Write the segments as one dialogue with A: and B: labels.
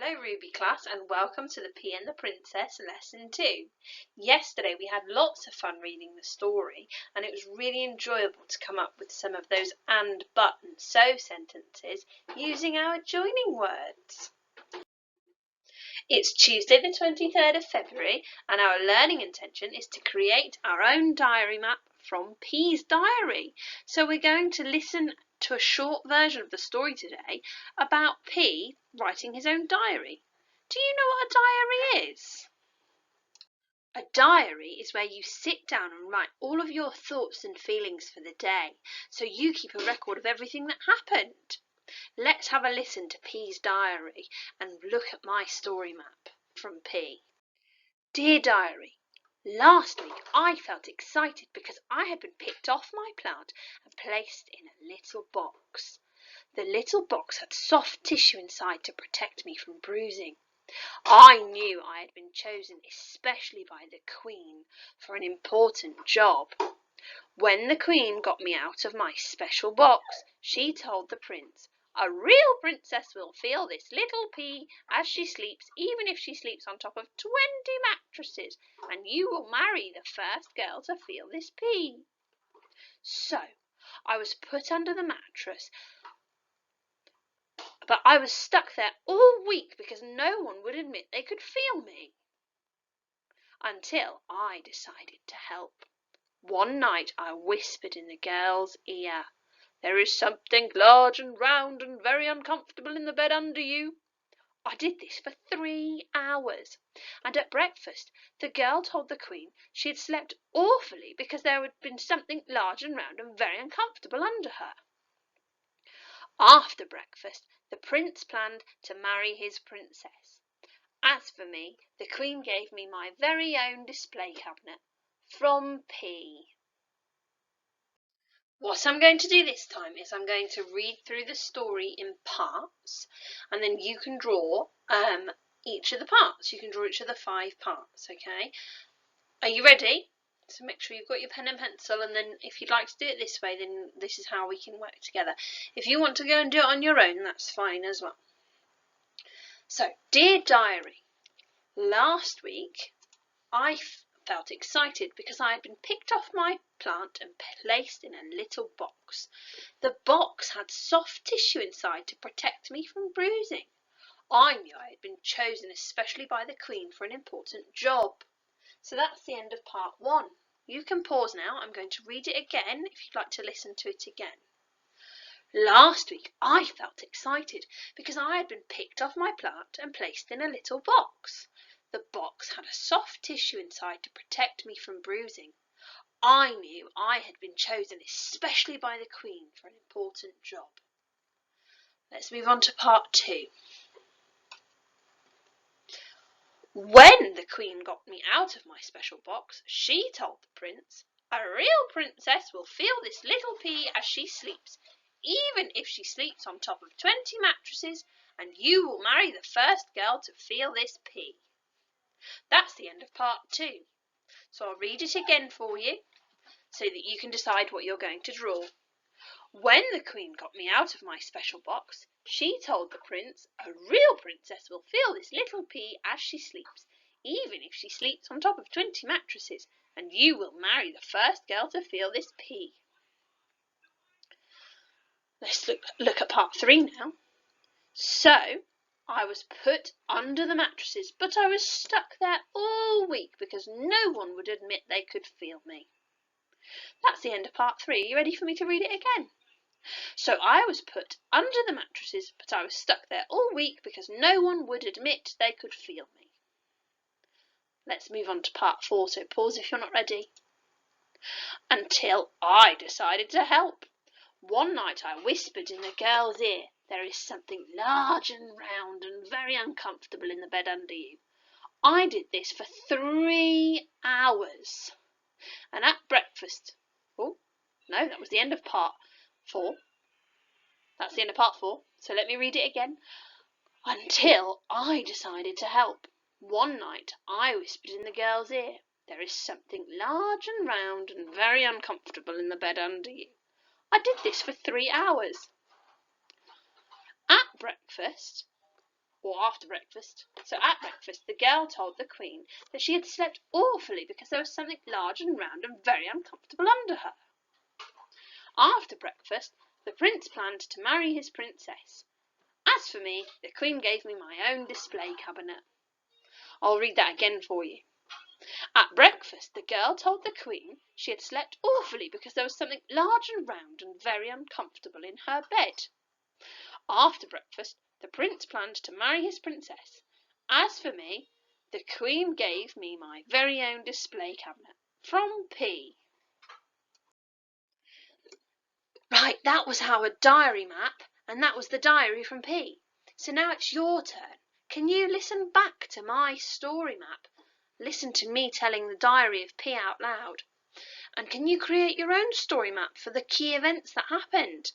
A: Hello Ruby class and welcome to the Pea and the Princess lesson 2. Yesterday we had lots of fun reading the story and it was really enjoyable to come up with some of those and, but and so sentences using our joining words. It's Tuesday the 23rd of February and our learning intention is to create our own diary map from Pea's diary. So we're going to listen to a short version of the story today about Pea writing his own diary. Do you know what a diary is? A diary is where you sit down and write all of your thoughts and feelings for the day, so you keep a record of everything that happened. Let's have a listen to Pea's diary and look at my story map from Pea. Dear Diary, last week I felt excited because I had been picked off my plant and placed in a little box. The little box had soft tissue inside to protect me from bruising. I knew I had been chosen especially by the Queen for an important job. When the Queen got me out of my special box, she told the Prince, "A real princess will feel this little Pea as she sleeps, even if she sleeps on top of 20 mattresses, and you will marry the first girl to feel this Pea." So I was put under the mattress, but I was stuck there all week because no one would admit they could feel me. Until I decided to help. One night I whispered in the girl's ear, "There is something large and round and very uncomfortable in the bed under you." I did this for 3 hours, and at breakfast the girl told the Queen she had slept awfully because there had been something large and round and very uncomfortable under her. After breakfast the Prince planned to marry his princess. As for me, the Queen gave me my very own display cabinet from Pea. What I'm going to do this time is I'm going to read through the story in parts, and then you can draw each of the parts. You can draw each of the 5 parts, okay? Are you ready? So make sure you've got your pen and pencil, and then if you'd like to do it this way, then this is how we can work together. If you want to go and do it on your own, that's fine as well. So, dear Diary, last week I felt excited because I had been picked off my plant and placed in a little box. The box had soft tissue inside to protect me from bruising. I knew I had been chosen especially by the Queen for an important job. So that's the end of part 1. You can pause now. I'm going to read it again if you'd like to listen to it again. Last week I felt excited because I had been picked off my plant and placed in a little box. The box had a soft tissue inside to protect me from bruising. I knew I had been chosen especially by the Queen for an important job. Let's move on to part 2. When the Queen got me out of my special box, she told the Prince, "A real princess will feel this little Pea as she sleeps, even if she sleeps on top of 20 mattresses, and you will marry the first girl to feel this Pea." That's the end of part 2. So I'll read it again for you so that you can decide what you're going to draw. When the Queen got me out of my special box, she told the Prince, "A real princess will feel this little Pea as she sleeps, even if she sleeps on top of 20 mattresses, and you will marry the first girl to feel this Pea." Let's look at part 3 now. So, I was put under the mattresses, but I was stuck there all week because no one would admit they could feel me. That's the end of part 3. Are you ready for me to read it again? So I was put under the mattresses, but I was stuck there all week because no one would admit they could feel me. Let's move on to part 4, so pause if you're not ready. Until I decided to help. One night I whispered in the girl's ear, "There is something large and round and very uncomfortable in the bed under you." I did this for 3 hours. And at breakfast, that was the end of part 4. That's the end of part 4, so let me read it again. Until I decided to help. One night I whispered in the girl's ear, "There is something large and round and very uncomfortable in the bed under you." I did this for 3 hours. At breakfast, or after breakfast. So at breakfast, the girl told the Queen that she had slept awfully because there was something large and round and very uncomfortable under her. After breakfast, the Prince planned to marry his princess. As for me, the Queen gave me my own display cabinet. I'll read that again for you. At breakfast, the girl told the Queen she had slept awfully because there was something large and round and very uncomfortable in her bed. After breakfast, the Prince planned to marry his princess. As for me, the Queen gave me my very own display cabinet. From P. Right, that was our diary map, and that was the diary from P. So now it's your turn. Can you listen back to my story map? Listen to me telling the diary of P out loud. And can you create your own story map for the key events that happened?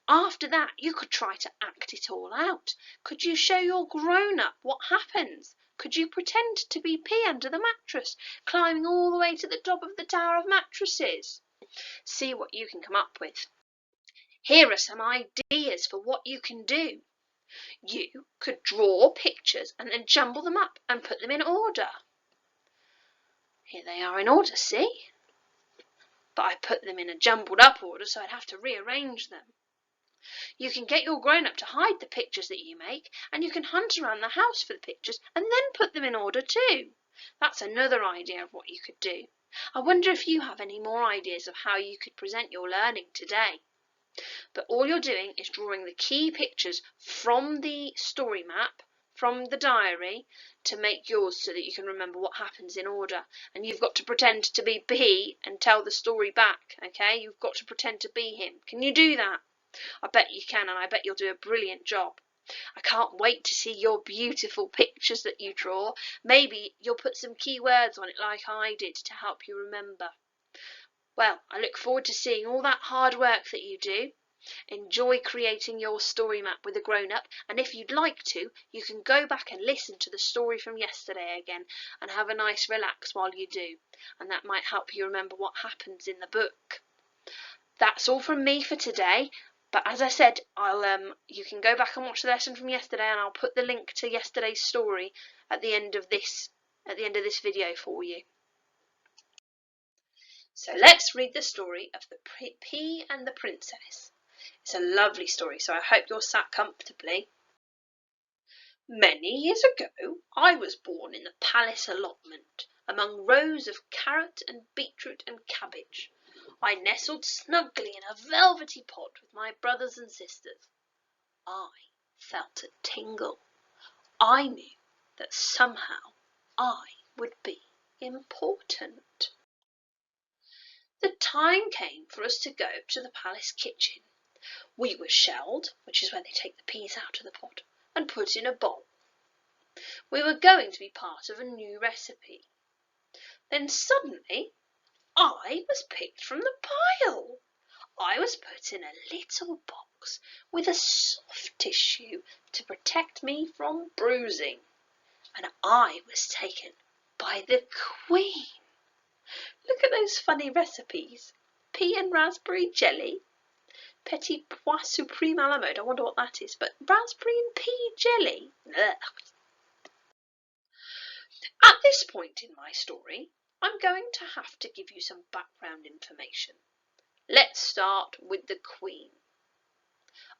A: After that, you could try to act it all out. Could you show your grown-up what happens? Could you pretend to be P under the mattress, climbing all the way to the top of the tower of mattresses? See what you can come up with. Here are some ideas for what you can do. You could draw pictures and then jumble them up and put them in order. Here they are in order, see? But I put them in a jumbled up order, so I'd have to rearrange them. You can get your grown-up to hide the pictures that you make, and you can hunt around the house for the pictures and then put them in order too. That's another idea of what you could do. I wonder if you have any more ideas of how you could present your learning today. But all you're doing is drawing the key pictures from the story map, from the diary, to make yours so that you can remember what happens in order. And you've got to pretend to be P and tell the story back, okay? You've got to pretend to be him. Can you do that? I bet you can, and I bet you'll do a brilliant job. I can't wait to see your beautiful pictures that you draw. Maybe you'll put some key words on it like I did to help you remember. Well, I look forward to seeing all that hard work that you do. Enjoy creating your story map with a grown-up, and if you'd like to, you can go back and listen to the story from yesterday again and have a nice relax while you do, and that might help you remember what happens in the book. That's all from me for today, but as I said, you can go back and watch the lesson from yesterday, and I'll put the link to yesterday's story at the end of this video for you. So let's read the story of the P and the Princess. It's a lovely story, so I hope you're sat comfortably. Many years ago, I was born in the palace allotment, among rows of carrot and beetroot and cabbage. I nestled snugly in a velvety pod with my brothers and sisters. I felt a tingle. I knew that somehow I would be important. The time came for us to go to the palace kitchen. We were shelled, which is where they take the peas out of the pod, and put in a bowl. We were going to be part of a new recipe. Then suddenly, I was picked from the pile. I was put in a little box with a soft tissue to protect me from bruising, and I was taken by the Queen. Look at those funny recipes. Pea and raspberry jelly. Petit pois supreme à la mode. I wonder what that is, but raspberry and pea jelly. Ugh. At this point in my story, I'm going to have to give you some background information. Let's start with the Queen.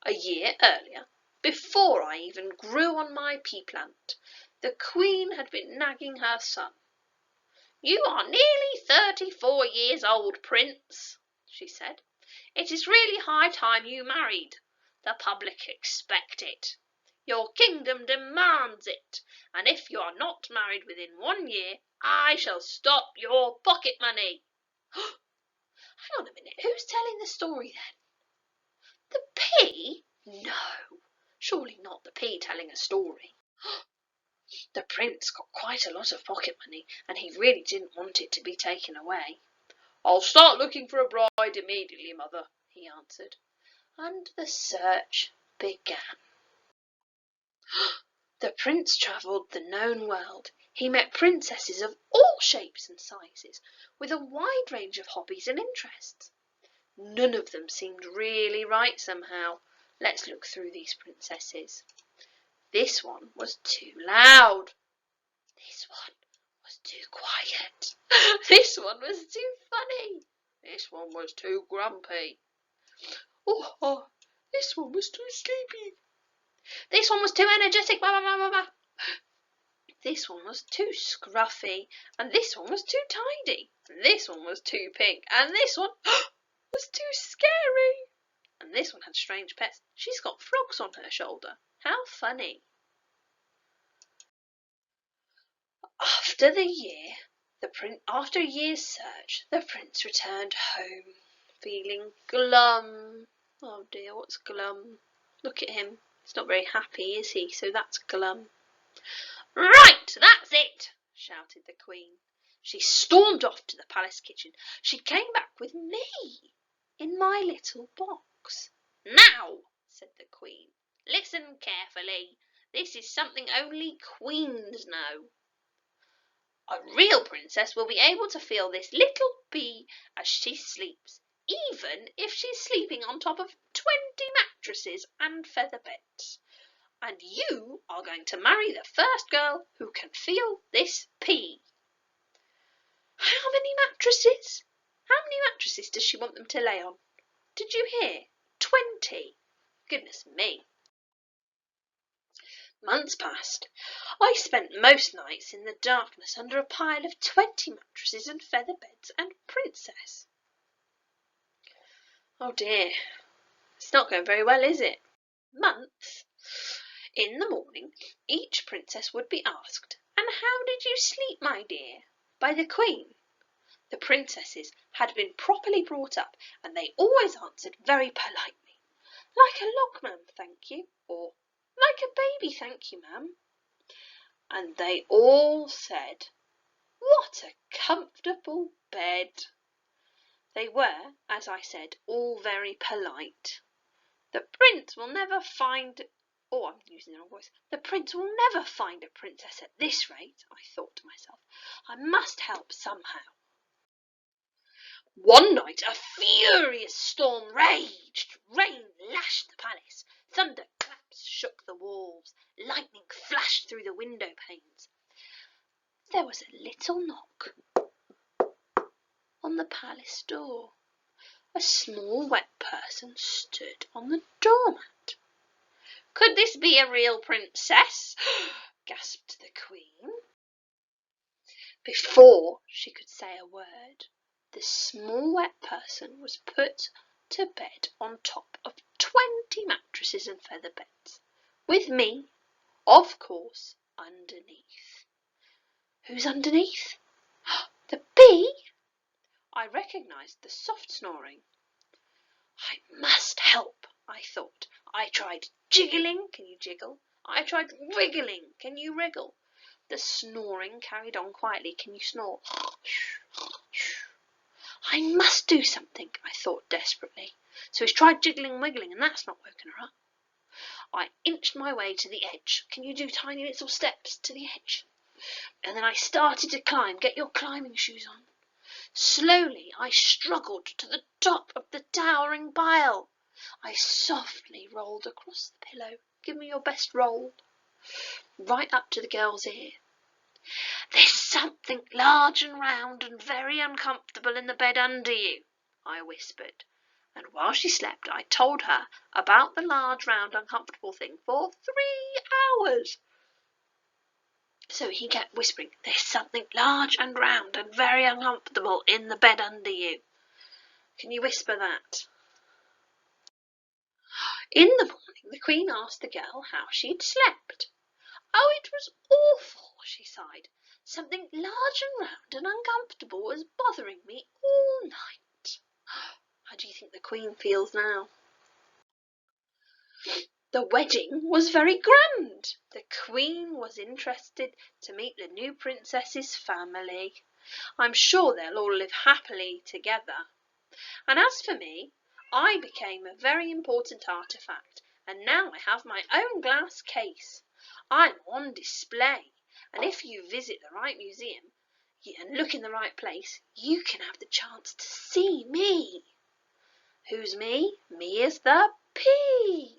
A: A year earlier, before I even grew on my pea plant, the Queen had been nagging her son. "You are nearly 34 years old, Prince," she said. "It is really high time you married. The public expect it. Your kingdom demands it, and if you are not married within 1 year, I shall stop your pocket money." Hang on a minute, who's telling the story then? The pea? No, surely not the pea telling a story. The Prince got quite a lot of pocket money, and he really didn't want it to be taken away. "I'll start looking for a bride immediately, mother," he answered. And the search began. The Prince travelled the known world. He met princesses of all shapes and sizes, with a wide range of hobbies and interests. None of them seemed really right somehow. Let's look through these princesses. This one was too loud. This one was too quiet. This one was too funny. This one was too grumpy. Oh, this one was too sleepy. This one was too energetic. Blah, blah, blah, blah, blah. This one was too scruffy. And this one was too tidy. And this one was too pink. And this one was too scary. And this one had strange pets. She's got frogs on her shoulder. How funny. After a year's search, the prince returned home, feeling glum. Oh dear, what's glum? Look at him. He's not very happy, is he? So that's glum. Right, that's it, shouted the queen. She stormed off to the palace kitchen. She came back with me in my little box. Now, said the queen, listen carefully. This is something only queens know. A real princess will be able to feel this little bee as she sleeps, even if she's sleeping on top of 20 mattresses and feather beds. And you are going to marry the first girl who can feel this pea. How many mattresses? How many mattresses does she want them to lay on? Did you hear? 20. Goodness me. Months passed. I spent most nights in the darkness under a pile of 20 mattresses and feather beds and princess. Oh dear, it's not going very well, is it? Months. In the morning, each princess would be asked, "And how did you sleep, my dear?" by the queen. The princesses had been properly brought up, and they always answered very politely, "Like a log, ma'am, thank you," or "Like a baby, thank you, ma'am." And they all said, "What a comfortable bed!" They were, as I said, all very polite. The prince will never find... Oh, I'm using the wrong voice. The prince will never find a princess at this rate, I thought to myself. I must help somehow. One night a furious storm raged. Rain lashed the palace. Thunder claps shook the walls. Lightning flashed through the window panes. There was a little knock on the palace door. A small wet person stood on the doormat. Could this be a real princess? Gasped the queen. Before she could say a word, the small wet person was put to bed on top of 20 mattresses and feather beds, with me, of course, underneath. Who's underneath? The bee? I recognised the soft snoring. I must help, I thought. I tried jiggling, can you jiggle? I tried wriggling, can you wriggle? The snoring carried on quietly, can you snore? I must do something, I thought desperately. So he's tried jiggling and wiggling, and that's not woken her up. I inched my way to the edge. Can you do tiny little steps to the edge? And then I started to climb. Get your climbing shoes on. Slowly I struggled to the top of the towering pile. I softly rolled across the pillow. Give me your best roll. Right up to the girl's ear. There's something large and round and very uncomfortable in the bed under you, I whispered. And while she slept, I told her about the large, round, uncomfortable thing for 3 hours. So he kept whispering, there's something large and round and very uncomfortable in the bed under you. Can you whisper that? In the morning, the queen asked the girl how she'd slept. Oh, it was awful, she sighed. Something large and round and uncomfortable was bothering me all night. How do you think the queen feels now? The wedding was very grand. The queen was interested to meet the new princess's family. I'm sure they'll all live happily together. And as for me, I became a very important artifact, and now I have my own glass case. I'm on display, and if you visit the right museum and look in the right place, you can have the chance to see me. Who's me? Me is the pea.